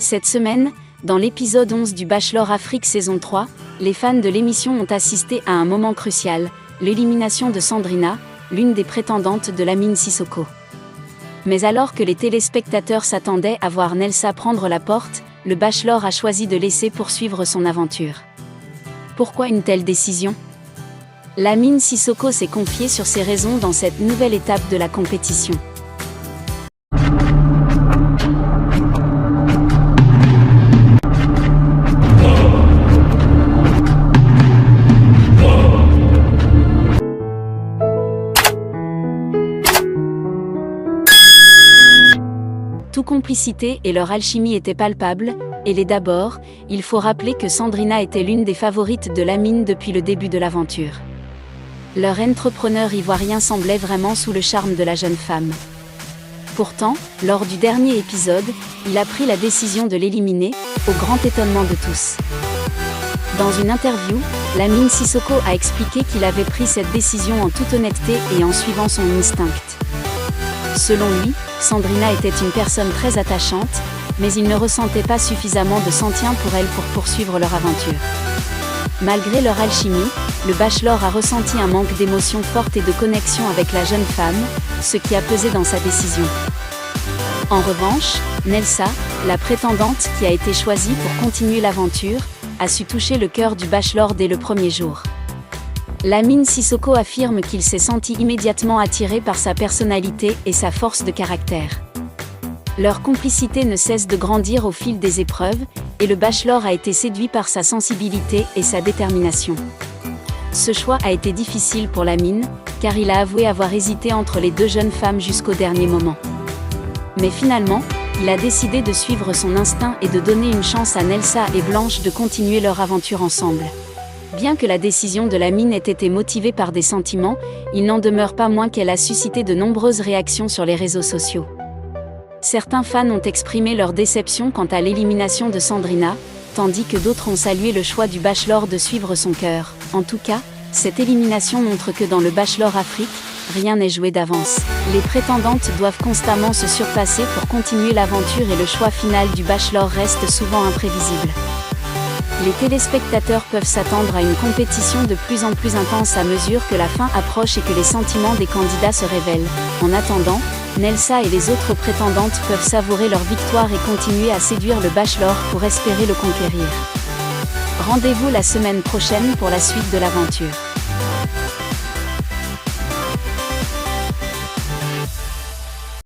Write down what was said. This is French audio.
Cette semaine, dans l'épisode 11 du Bachelor Afrique saison 3, les fans de l'émission ont assisté à un moment crucial, l'élimination de Sandrina, l'une des prétendantes de Lamine Sissoko. Mais alors que les téléspectateurs s'attendaient à voir Nelsa prendre la porte, le Bachelor a choisi de laisser poursuivre son aventure. Pourquoi une telle décision ? Lamine Sissoko s'est confié sur ses raisons dans cette nouvelle étape de la compétition. Toute complicité et leur alchimie étaient palpables, et d'abord, il faut rappeler que Sandrina était l'une des favorites de Lamine depuis le début de l'aventure. Leur entrepreneur ivoirien semblait vraiment sous le charme de la jeune femme. Pourtant, lors du dernier épisode, il a pris la décision de l'éliminer, au grand étonnement de tous. Dans une interview, Lamine Sissoko a expliqué qu'il avait pris cette décision en toute honnêteté et en suivant son instinct. Selon lui, Sandrina était une personne très attachante, mais il ne ressentait pas suffisamment de sentien pour elle pour poursuivre leur aventure. Malgré leur alchimie, le Bachelor a ressenti un manque d'émotion forte et de connexion avec la jeune femme, ce qui a pesé dans sa décision. En revanche, Nelsa, la prétendante qui a été choisie pour continuer l'aventure, a su toucher le cœur du Bachelor dès le premier jour. Lamine Sissoko affirme qu'il s'est senti immédiatement attiré par sa personnalité et sa force de caractère. Leur complicité ne cesse de grandir au fil des épreuves, et le Bachelor a été séduit par sa sensibilité et sa détermination. Ce choix a été difficile pour Lamine, car il a avoué avoir hésité entre les deux jeunes femmes jusqu'au dernier moment. Mais finalement, il a décidé de suivre son instinct et de donner une chance à Nelsa et Blanche de continuer leur aventure ensemble. Bien que la décision de Lamine ait été motivée par des sentiments, il n'en demeure pas moins qu'elle a suscité de nombreuses réactions sur les réseaux sociaux. Certains fans ont exprimé leur déception quant à l'élimination de Sandrina, tandis que d'autres ont salué le choix du Bachelor de suivre son cœur. En tout cas, cette élimination montre que dans le Bachelor Afrique, rien n'est joué d'avance. Les prétendantes doivent constamment se surpasser pour continuer l'aventure et le choix final du Bachelor reste souvent imprévisible. Les téléspectateurs peuvent s'attendre à une compétition de plus en plus intense à mesure que la fin approche et que les sentiments des candidats se révèlent. En attendant, Nelsa et les autres prétendantes peuvent savourer leur victoire et continuer à séduire le Bachelor pour espérer le conquérir. Rendez-vous la semaine prochaine pour la suite de l'aventure.